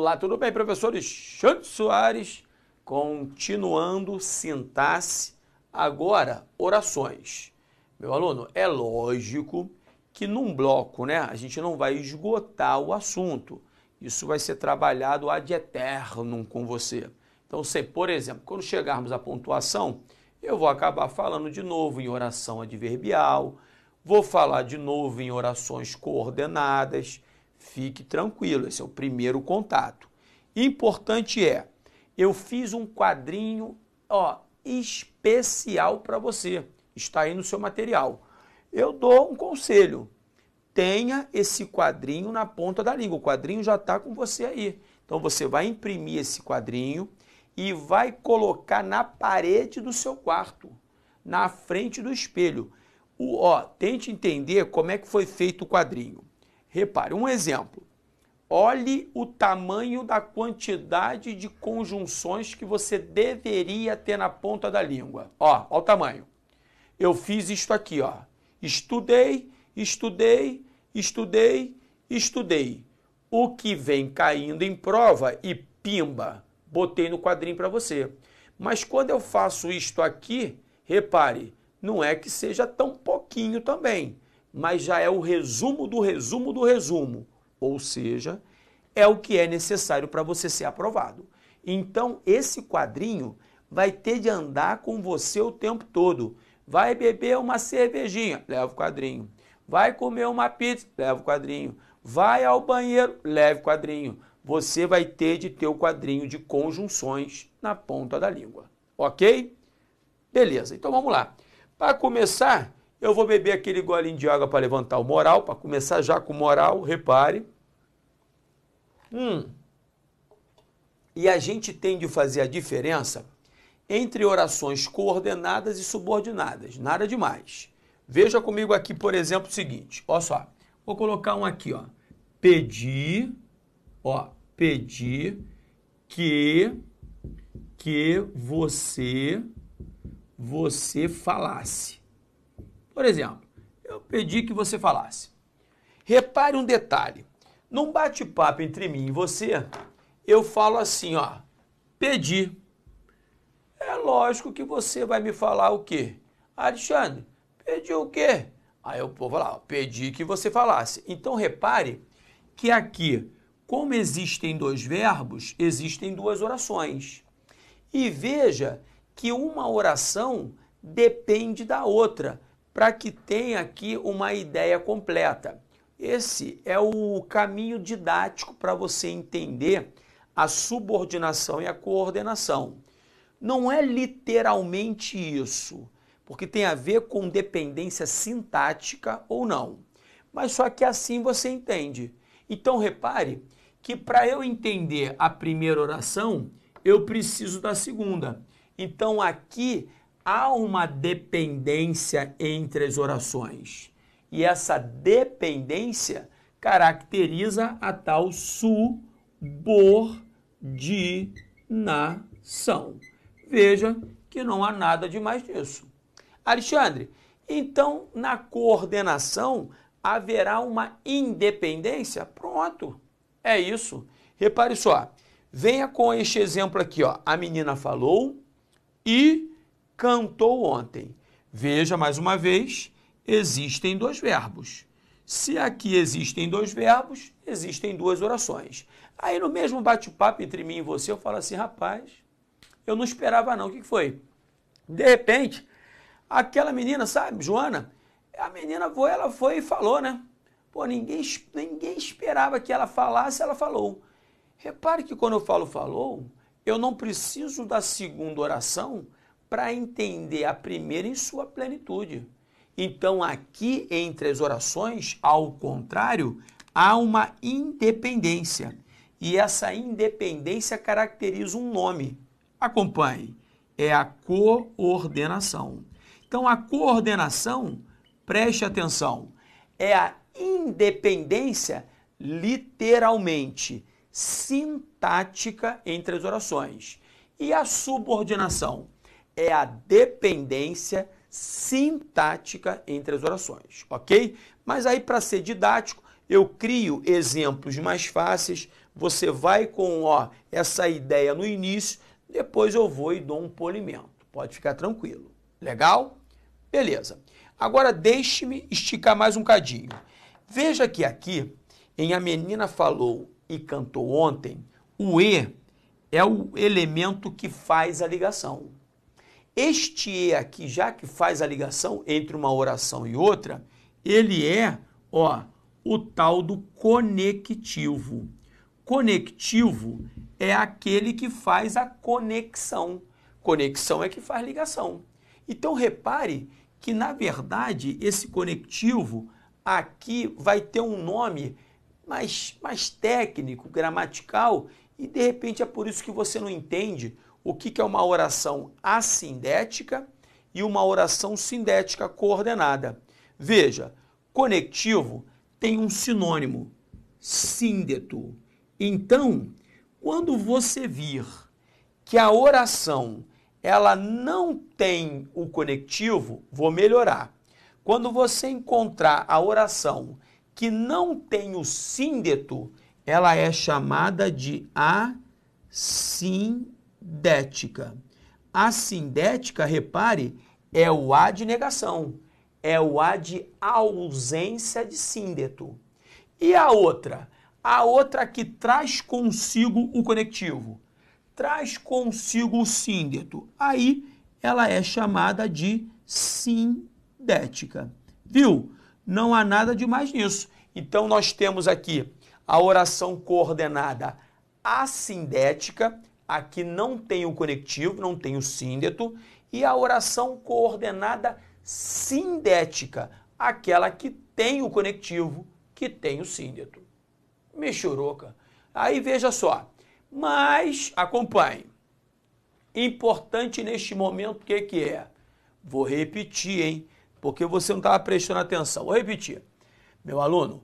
Olá, tudo bem, professor Xande Soares? Continuando sintaxe, agora orações. Meu aluno, é lógico que num bloco, né, a gente não vai esgotar o assunto. Isso vai ser trabalhado ad eternum com você. Então, por exemplo, quando chegarmos à pontuação, eu vou acabar falando de novo em oração adverbial, vou falar de novo em orações coordenadas. Fique tranquilo, esse é o primeiro contato. Importante é, eu fiz um quadrinho especial para você, está aí no seu material. Eu dou um conselho, tenha esse quadrinho na ponta da língua, o quadrinho já está com você aí. Então você vai imprimir esse quadrinho e vai colocar na parede do seu quarto, na frente do espelho. Tente entender como é que foi feito o quadrinho. Repare, um exemplo. Olhe o tamanho da quantidade de conjunções que você deveria ter na ponta da língua. Olha o tamanho. Eu fiz isto aqui, Estudei, estudei, estudei, estudei. O que vem caindo em prova e pimba, botei no quadrinho para você. Mas quando eu faço isto aqui, repare, não é que seja tão pouquinho também, mas já é o resumo do resumo do resumo, ou seja, é o que é necessário para você ser aprovado. Então, esse quadrinho vai ter de andar com você o tempo todo. Vai beber uma cervejinha, leva o quadrinho. Vai comer uma pizza, leva o quadrinho. Vai ao banheiro, leve o quadrinho. Você vai ter de ter o quadrinho de conjunções na ponta da língua, ok? Beleza, então vamos lá. Para começar, eu vou beber aquele golinho de água para levantar o moral, para começar já com moral, repare. E a gente tem de fazer a diferença entre orações coordenadas e subordinadas, nada demais. Veja comigo aqui, por exemplo, o seguinte, olha só, vou colocar um aqui, pedir que você falasse. Por exemplo, eu pedi que você falasse. Repare um detalhe. Num bate-papo entre mim e você, eu falo assim, pedi. É lógico que você vai me falar o quê? Alexandre, pediu o quê? Aí eu vou falar, pedi que você falasse. Então, repare que aqui, como existem dois verbos, existem duas orações. E veja que uma oração depende da outra, para que tenha aqui uma ideia completa. Esse é o caminho didático para você entender a subordinação e a coordenação. Não é literalmente isso, porque tem a ver com dependência sintática ou não. Mas só que assim você entende. Então repare que para eu entender a primeira oração, eu preciso da segunda. Então aqui há uma dependência entre as orações. E essa dependência caracteriza a tal subordinação. Veja que não há nada de mais nisso. Alexandre, então na coordenação haverá uma independência? Pronto, é isso. Repare só, venha com este exemplo aqui, a menina falou e cantou ontem. Veja mais uma vez, existem dois verbos. Se aqui existem dois verbos, existem duas orações. Aí no mesmo bate-papo entre mim e você, eu falo assim, rapaz, eu não esperava não, o que foi? De repente, aquela menina, sabe, Joana, a menina ela foi e falou, né? Pô, ninguém esperava que ela falasse, ela falou. Repare que quando eu falo falou, eu não preciso da segunda oração para entender a primeira em sua plenitude. Então, aqui entre as orações, ao contrário, há uma independência. E essa independência caracteriza um nome. Acompanhe. É a coordenação. Então, a coordenação, preste atenção, é a independência literalmente sintática entre as orações. E a subordinação é a dependência sintática entre as orações, ok? Mas aí, para ser didático, eu crio exemplos mais fáceis você vai com essa ideia no início, depois eu vou e dou um polimento. Pode ficar tranquilo. Legal? Beleza. Agora deixe-me esticar mais um cadinho. Veja que aqui, em A Menina Falou e Cantou Ontem, o E é o elemento que faz a ligação. Este E aqui, já que faz a ligação entre uma oração e outra, ele é, o tal do conectivo. Conectivo é aquele que faz a conexão. Conexão é que faz ligação. Então, repare que, na verdade, esse conectivo aqui vai ter um nome mais técnico, gramatical, e, de repente, é por isso que você não entende o que é uma oração assindética e uma oração sindética coordenada. Veja, conectivo tem um sinônimo, síndeto. Então, quando você vir que a oração ela não tem o conectivo, vou melhorar. Quando você encontrar a oração que não tem o síndeto, ela é chamada de assindética. Assindética, repare, é o A de negação, é o A de ausência de síndeto. E a outra? A outra que traz consigo o conectivo, traz consigo o síndeto. Aí ela é chamada de sindética. Viu? Não há nada de mais nisso. Então nós temos aqui a oração coordenada assindética, aqui não tem o conectivo, não tem o síndeto, e a oração coordenada sindética, aquela que tem o conectivo, que tem o síndeto. Mexuruca. Aí veja só, mas acompanhe. Importante neste momento, o que é? Vou repetir, hein? Porque você não estava prestando atenção. Vou repetir. Meu aluno,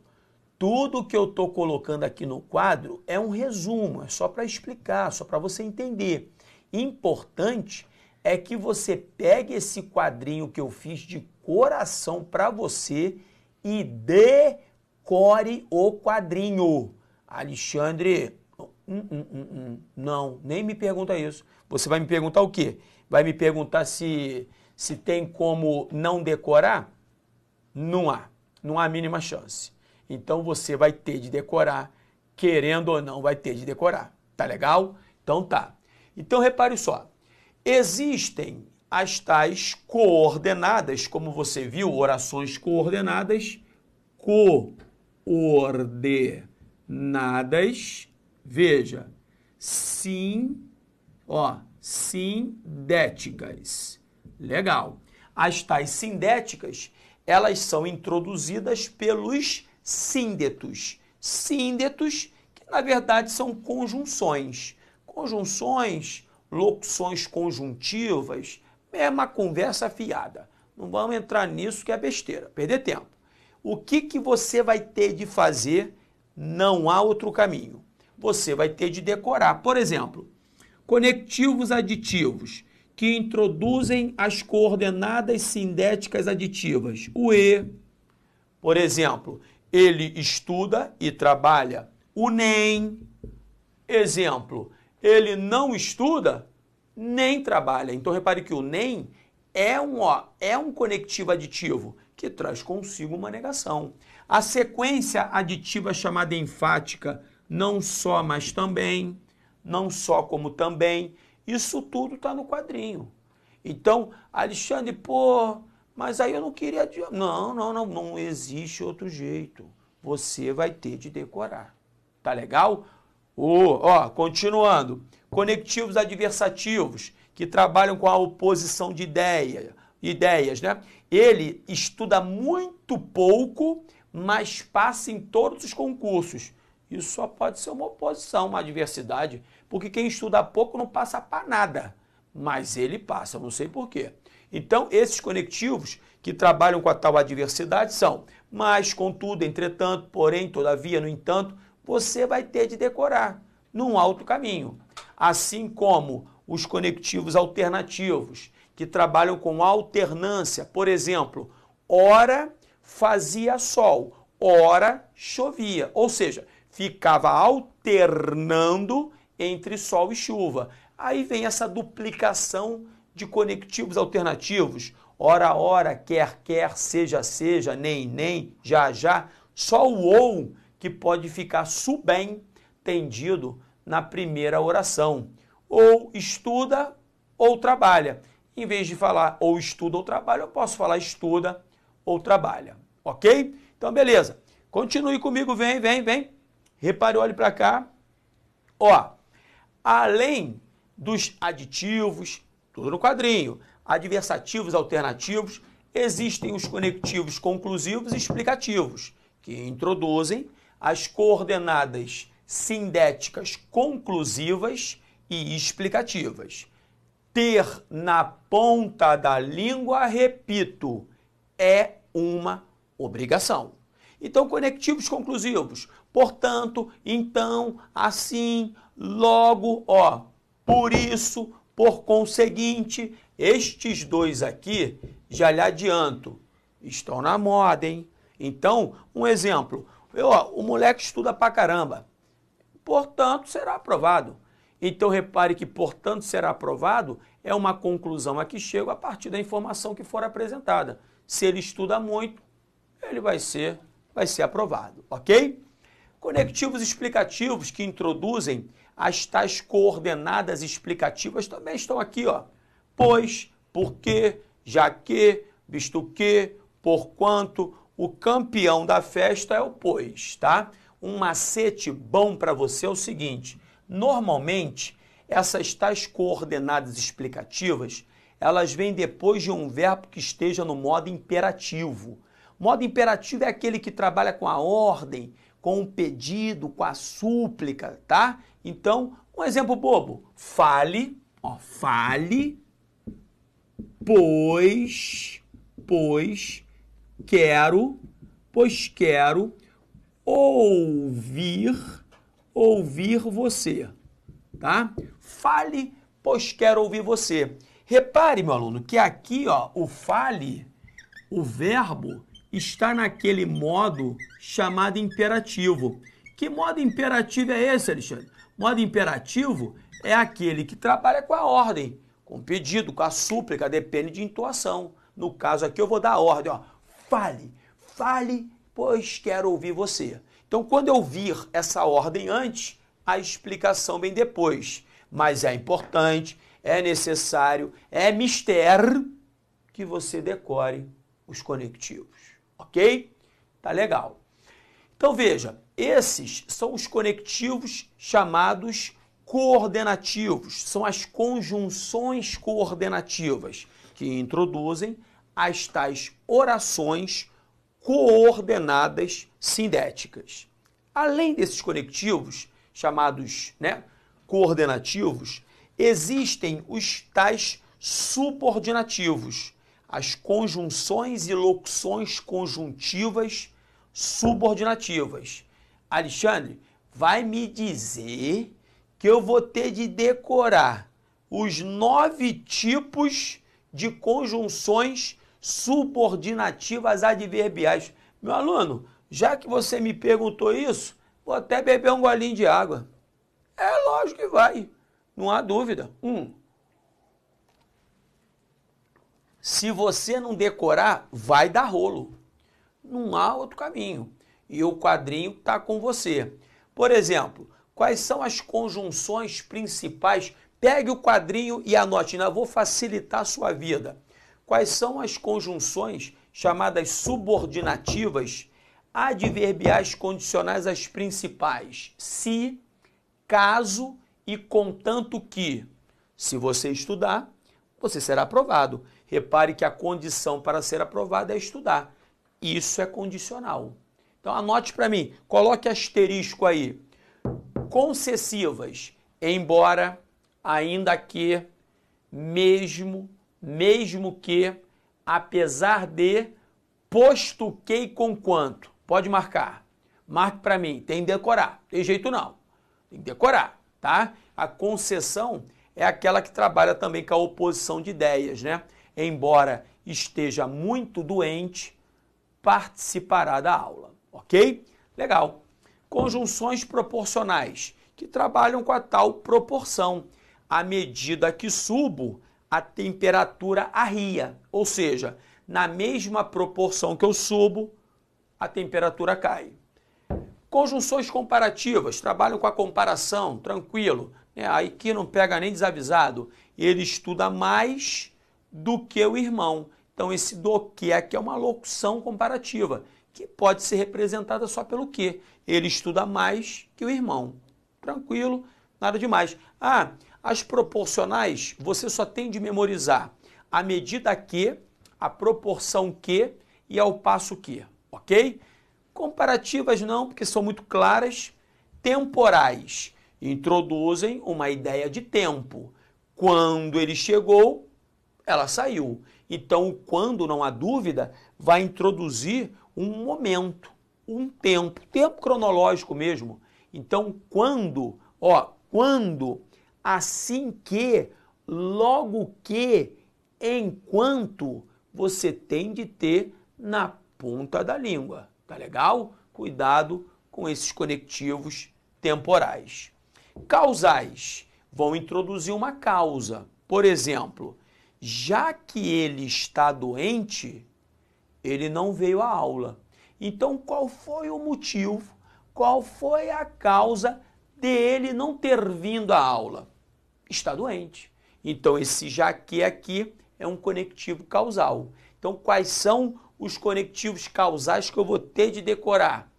tudo que eu estou colocando aqui no quadro é um resumo, é só para explicar, só para você entender. Importante é que você pegue esse quadrinho que eu fiz de coração para você e decore o quadrinho. Alexandre, não, nem me pergunta isso. Você vai me perguntar o quê? Vai me perguntar se tem como não decorar? Não há a mínima chance. Então você vai ter de decorar, querendo ou não, vai ter de decorar. Tá legal? Então tá. Então repare só, existem as tais coordenadas, como você viu, orações coordenadas, veja, sindéticas. Legal. As tais sindéticas, elas são introduzidas pelos síndetos. Síndetos, que na verdade são conjunções. Conjunções, locuções conjuntivas, é uma conversa fiada. Não vamos entrar nisso que é besteira, perder tempo. O que você vai ter de fazer? Não há outro caminho. Você vai ter de decorar. Por exemplo, conectivos aditivos que introduzem as coordenadas sindéticas aditivas. O E, por exemplo, ele estuda e trabalha. O nem, exemplo, ele não estuda nem trabalha. Então repare que o nem é um conectivo aditivo que traz consigo uma negação. A sequência aditiva chamada enfática, não só, mas também, não só como também, isso tudo está no quadrinho. Então, Alexandre, mas aí eu não queria... Não existe outro jeito. Você vai ter de decorar. Tá legal? Continuando. Conectivos adversativos, que trabalham com a oposição de ideias, né? Ele estuda muito pouco, mas passa em todos os concursos. Isso só pode ser uma oposição, uma adversidade, porque quem estuda pouco não passa para nada, mas ele passa, não sei por quê. Então, esses conectivos que trabalham com a tal adversidade são mas, contudo, entretanto, porém, todavia, no entanto, você vai ter de decorar num alto caminho. Assim como os conectivos alternativos, que trabalham com alternância. Por exemplo, ora fazia sol, ora chovia. Ou seja, ficava alternando entre sol e chuva. Aí vem essa duplicação de conectivos alternativos. Ora, ora, quer, quer, seja, seja, nem, nem, já, já. Só o ou que pode ficar subentendido na primeira oração. Ou estuda ou trabalha. Em vez de falar ou estuda ou trabalha, eu posso falar estuda ou trabalha. Ok? Então, beleza. Continue comigo, vem, vem, vem. Repare, olhe para cá. Ó, além dos aditivos, tudo no quadrinho, adversativos alternativos, existem os conectivos conclusivos e explicativos, que introduzem as coordenadas sindéticas conclusivas e explicativas. Ter na ponta da língua, repito, é uma obrigação. Então, conectivos conclusivos. Portanto, então, assim, logo, ó, por isso, por conseguinte, estes dois aqui, já lhe adianto, estão na moda, hein? Então, um exemplo, o moleque estuda pra caramba, portanto, será aprovado. Então, repare que, portanto, será aprovado é uma conclusão a que chego a partir da informação que for apresentada. Se ele estuda muito, ele vai ser aprovado, ok? Conectivos explicativos que introduzem as tais coordenadas explicativas também estão aqui, ó. Pois, porque, já que, visto que, porquanto, o campeão da festa é o pois, tá? Um macete bom para você é o seguinte, normalmente, essas tais coordenadas explicativas, elas vêm depois de um verbo que esteja no modo imperativo. Modo imperativo é aquele que trabalha com a ordem, com o pedido, com a súplica, tá? Então, um exemplo bobo. Fale, ó, fale, pois quero ouvir você, tá? Fale, pois quero ouvir você. Repare, meu aluno, que aqui, ó, o fale, o verbo está naquele modo chamado imperativo. Que modo imperativo é esse, Alexandre? Modo imperativo é aquele que trabalha com a ordem, com o pedido, com a súplica, depende de entoação. No caso aqui eu vou dar a ordem, ó. Fale, pois quero ouvir você. Então, quando eu vir essa ordem antes, a explicação vem depois. Mas é importante, é necessário, é mistério que você decore os conectivos. Ok? Tá legal. Então, veja, esses são os conectivos chamados coordenativos. São as conjunções coordenativas que introduzem as tais orações coordenadas sindéticas. Além desses conectivos chamados, coordenativos, existem os tais subordinativos, as conjunções e locuções conjuntivas subordinativas. Alexandre, vai me dizer que eu vou ter de decorar os 9 tipos de conjunções subordinativas adverbiais. Meu aluno, já que você me perguntou isso, vou até beber um golinho de água. É lógico que vai, não há dúvida. Se você não decorar, vai dar rolo. Não há outro caminho. E o quadrinho está com você. Por exemplo, quais são as conjunções principais? Pegue o quadrinho e anote, ainda vou facilitar a sua vida. Quais são as conjunções chamadas subordinativas adverbiais condicionais às principais? Se, caso e contanto que. Se você estudar, você será aprovado. Repare que a condição para ser aprovado é estudar. Isso é condicional. Então anote para mim, coloque asterisco aí. Concessivas, embora, ainda que, mesmo que, apesar de, posto que e conquanto. Pode marcar. Marque para mim, tem que decorar. Tem jeito não. Tem que decorar, tá? A concessão é aquela que trabalha também com a oposição de ideias, né? Embora esteja muito doente, participará da aula, ok? Legal. Conjunções proporcionais, que trabalham com a tal proporção. À medida que subo, a temperatura arria, ou seja, na mesma proporção que eu subo, a temperatura cai. Conjunções comparativas, trabalham com a comparação, tranquilo. Aí que não pega nem desavisado. Ele estuda mais do que o irmão. Então esse do que aqui é uma locução comparativa, que pode ser representada só pelo que. Ele estuda mais que o irmão. Tranquilo, nada demais. As proporcionais você só tem de memorizar a medida que, a proporção que e ao passo que, ok? Comparativas não, porque são muito claras. Temporais introduzem uma ideia de tempo. Quando ele chegou, ela saiu. Então, quando não há dúvida, vai introduzir um momento, um tempo cronológico mesmo. Então, quando, assim que, logo que, enquanto, você tem de ter na ponta da língua. Tá legal? Cuidado com esses conectivos temporais. Causais vão introduzir uma causa. Por exemplo, já que ele está doente, ele não veio à aula. Então, qual foi o motivo? Qual foi a causa dele não ter vindo à aula? Está doente. Então, esse já que aqui é um conectivo causal. Então, quais são os conectivos causais que eu vou ter de decorar?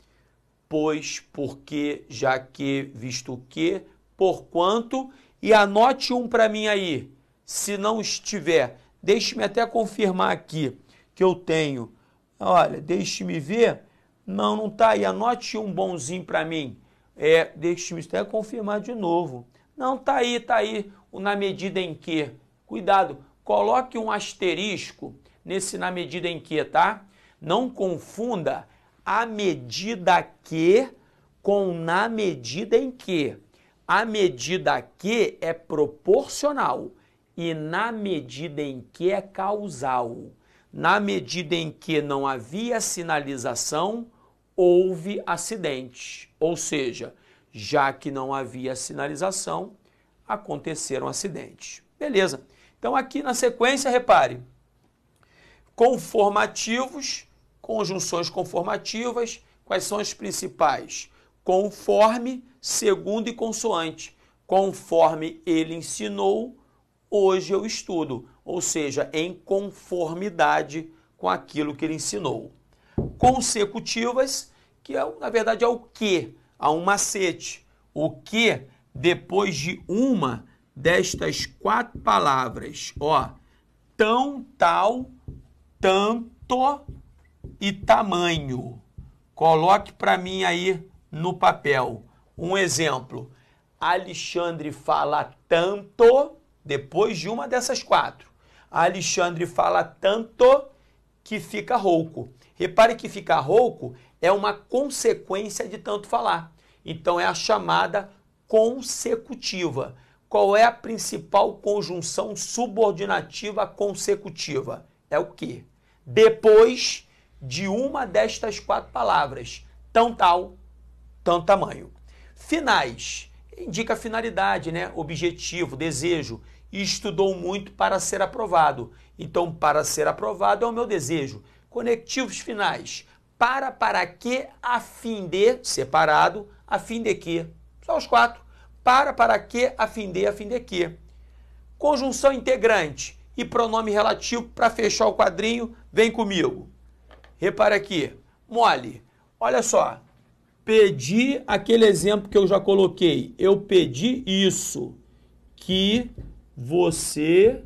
Pois, porque, já que, visto que, porquanto, e anote um para mim aí. Se não estiver, deixe-me até confirmar aqui que eu tenho. Olha, deixe-me ver. Não está aí. Anote um bonzinho para mim. Deixe-me até confirmar de novo. Não, tá aí. O na medida em que. Cuidado, coloque um asterisco nesse na medida em que, tá? Não confunda a medida que com na medida em que. A medida que é proporcional e na medida em que é causal. Na medida em que não havia sinalização, houve acidente. Ou seja, já que não havia sinalização, aconteceram acidentes. Beleza. Então aqui na sequência, repare, conformativos, conjunções conformativas, quais são as principais? Conforme, segundo e consoante. Conforme ele ensinou, hoje eu estudo. Ou seja, em conformidade com aquilo que ele ensinou. Consecutivas, que na verdade é o que? Há um macete. O que, depois de uma destas 4 palavras, tão, tal, tanto e tamanho. Coloque para mim aí no papel um exemplo. Alexandre fala tanto, depois de uma dessas 4. Alexandre fala tanto que fica rouco. Repare que ficar rouco é uma consequência de tanto falar. Então é a chamada consecutiva. Qual é a principal conjunção subordinativa consecutiva? É o quê? Depois de uma destas 4 palavras. Tão, tal, tão, tamanho. Finais. Indica finalidade, né? Objetivo, desejo. E estudou muito para ser aprovado. Então, para ser aprovado é o meu desejo. Conectivos finais. Para que, a fim de, separado, a fim de que. Só os 4. Para que, a fim de que. Conjunção integrante e pronome relativo para fechar o quadrinho, vem comigo. Repara aqui, mole, olha só, pedi aquele exemplo que eu já coloquei, eu pedi isso, que você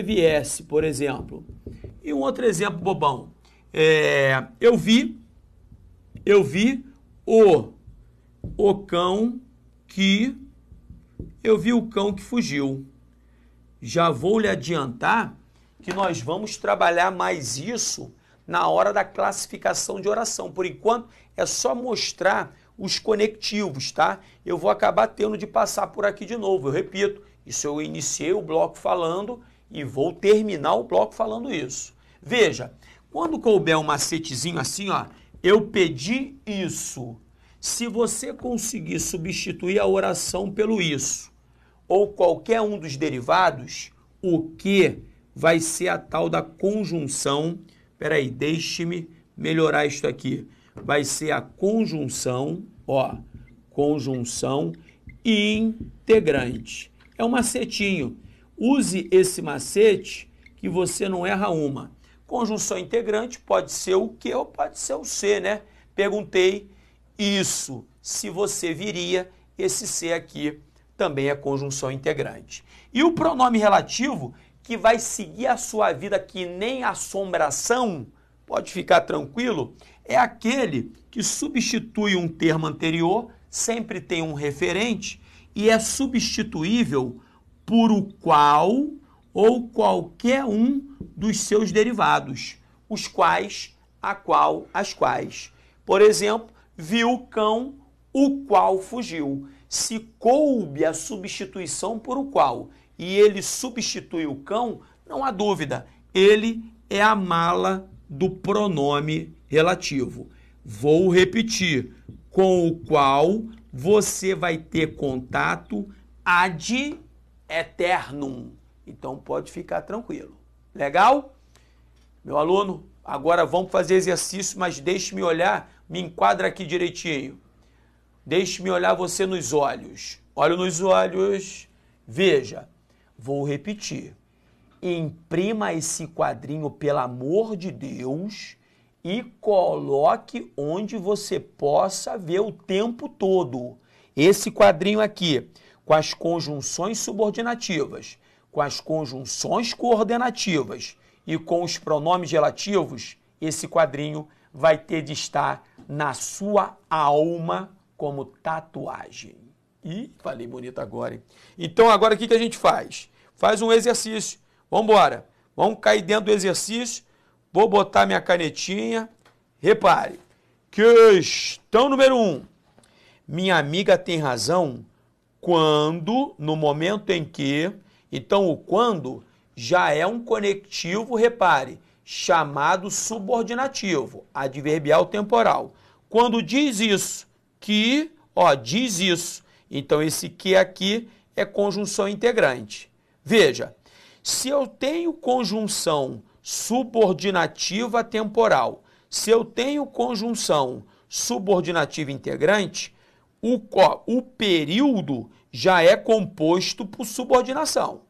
viesse, por exemplo. E um outro exemplo bobão, eu vi o cão que fugiu. Já vou lhe adiantar que nós vamos trabalhar mais isso na hora da classificação de oração. Por enquanto, é só mostrar os conectivos, tá? Eu vou acabar tendo de passar por aqui de novo. Eu repito, isso eu iniciei o bloco falando e vou terminar o bloco falando isso. Veja, quando couber um macetezinho assim, eu pedi isso. Se você conseguir substituir a oração pelo isso, ou qualquer um dos derivados, o que vai ser a tal da conjunção. Peraí, deixe-me melhorar isso aqui. Vai ser a conjunção, ó, conjunção integrante. É um macetinho. Use esse macete que você não erra uma. Conjunção integrante pode ser o Q ou pode ser o C, né? Perguntei isso, se você viria, esse C aqui também é conjunção integrante. E o pronome relativo, que vai seguir a sua vida que nem assombração, pode ficar tranquilo, é aquele que substitui um termo anterior, sempre tem um referente, e é substituível por o qual ou qualquer um dos seus derivados, os quais, a qual, as quais. Por exemplo, viu o cão, o qual fugiu. Se coube a substituição por o qual e ele substitui o cão, não há dúvida, ele é a mala do pronome relativo. Vou repetir, com o qual você vai ter contato ad eternum. Então pode ficar tranquilo. Legal? Meu aluno, agora vamos fazer exercício, mas deixe-me olhar, me enquadra aqui direitinho. Deixe-me olhar você nos olhos. Olho nos olhos. Veja, vou repetir. Imprima esse quadrinho, pelo amor de Deus, e coloque onde você possa ver o tempo todo. Esse quadrinho aqui, com as conjunções subordinativas, com as conjunções coordenativas e com os pronomes relativos, esse quadrinho vai ter de estar na sua alma como tatuagem. Ih, falei bonito agora, hein? Então, agora o que a gente faz? Faz um exercício. Vamos embora. Vamos cair dentro do exercício. Vou botar minha canetinha. Repare. Questão número 1. Minha amiga tem razão quando, no momento em que... Então, o quando já é um conectivo, repare, chamado subordinativo, adverbial temporal. Quando diz isso, que, ó, diz isso. Então, esse que aqui é conjunção integrante. Veja, se eu tenho conjunção subordinativa temporal, se eu tenho conjunção subordinativa integrante, o período já é composto por subordinação.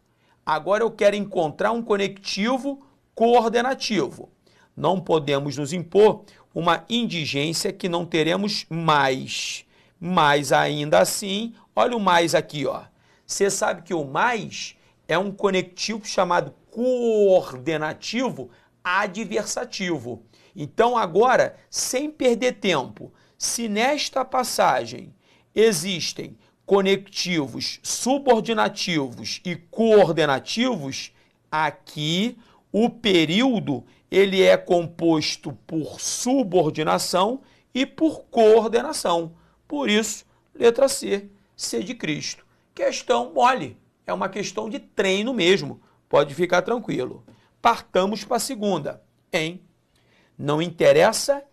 Agora eu quero encontrar um conectivo coordenativo. Não podemos nos impor uma indigência que não teremos mais. Mas ainda assim, olha o mais aqui, ó. Você sabe que o mais é um conectivo chamado coordenativo adversativo. Então agora, sem perder tempo, se nesta passagem existem conectivos subordinativos e coordenativos, aqui o período ele é composto por subordinação e por coordenação. Por isso, letra C, C de Cristo. Questão mole, é uma questão de treino mesmo, pode ficar tranquilo. Partamos para a segunda, hein? Não interessa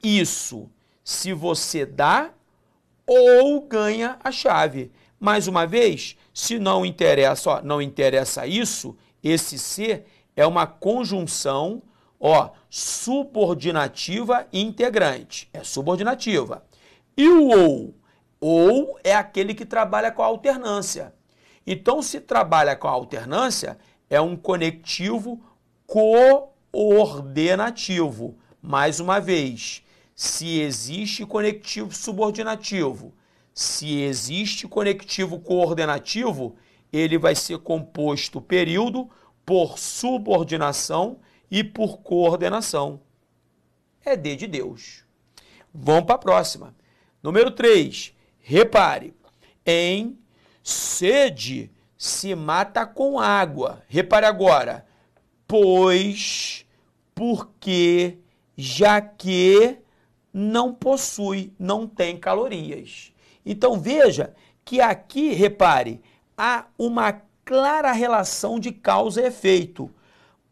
isso, se você dá ou ganha a chave. Mais uma vez, se não interessa, ó, não interessa isso, esse C é uma conjunção, ó, subordinativa integrante. É subordinativa. E o ou é aquele que trabalha com a alternância. Então, se trabalha com a alternância, é um conectivo coordenativo. Mais uma vez, se existe conectivo subordinativo, se existe conectivo coordenativo, ele vai ser composto período por subordinação e por coordenação. É D de Deus. Vamos para a próxima. Número 3. Repare, em sede se mata com água. Repare agora, pois, porque, já que não possui, não tem calorias. Então veja que aqui, repare, há uma clara relação de causa e efeito.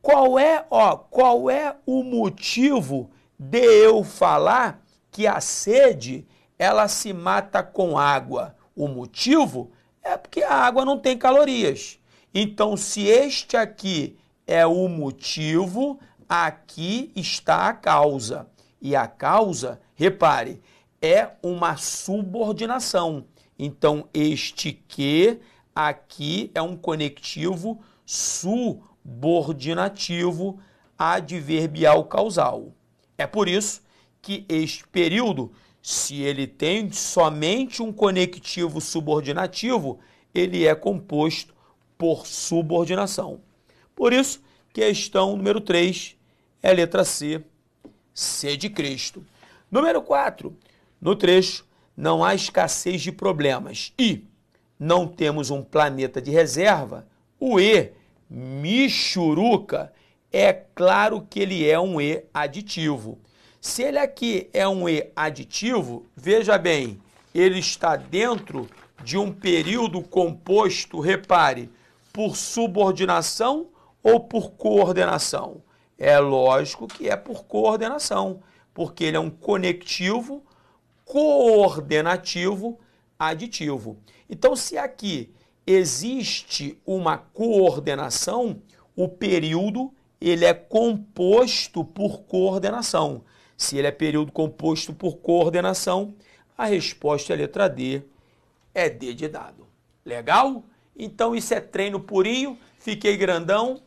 Qual é o motivo de eu falar que a sede, ela se mata com água. O motivo é porque a água não tem calorias. Então, se este aqui é o motivo, aqui está a causa. E a causa, repare, é uma subordinação. Então, este que aqui é um conectivo subordinativo adverbial causal. É por isso que este período, se ele tem somente um conectivo subordinativo, ele é composto por subordinação. Por isso, questão número 3 é a letra C, C de Cristo. Número 4, no trecho, não há escassez de problemas e não temos um planeta de reserva. O E, Michuruca, é claro que ele é um E aditivo. Se ele aqui é um E aditivo, veja bem, ele está dentro de um período composto, repare, por subordinação ou por coordenação? É lógico que é por coordenação, porque ele é um conectivo coordenativo aditivo. Então, se aqui existe uma coordenação, o período ele é composto por coordenação. Se ele é período composto por coordenação, a resposta é a letra D, é D de dado. Legal? Então isso é treino purinho, fiquei grandão.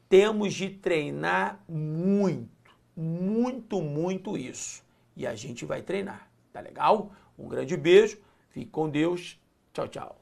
Temos de treinar muito, muito, muito isso. E a gente vai treinar, tá legal? Um grande beijo, fique com Deus, tchau, tchau.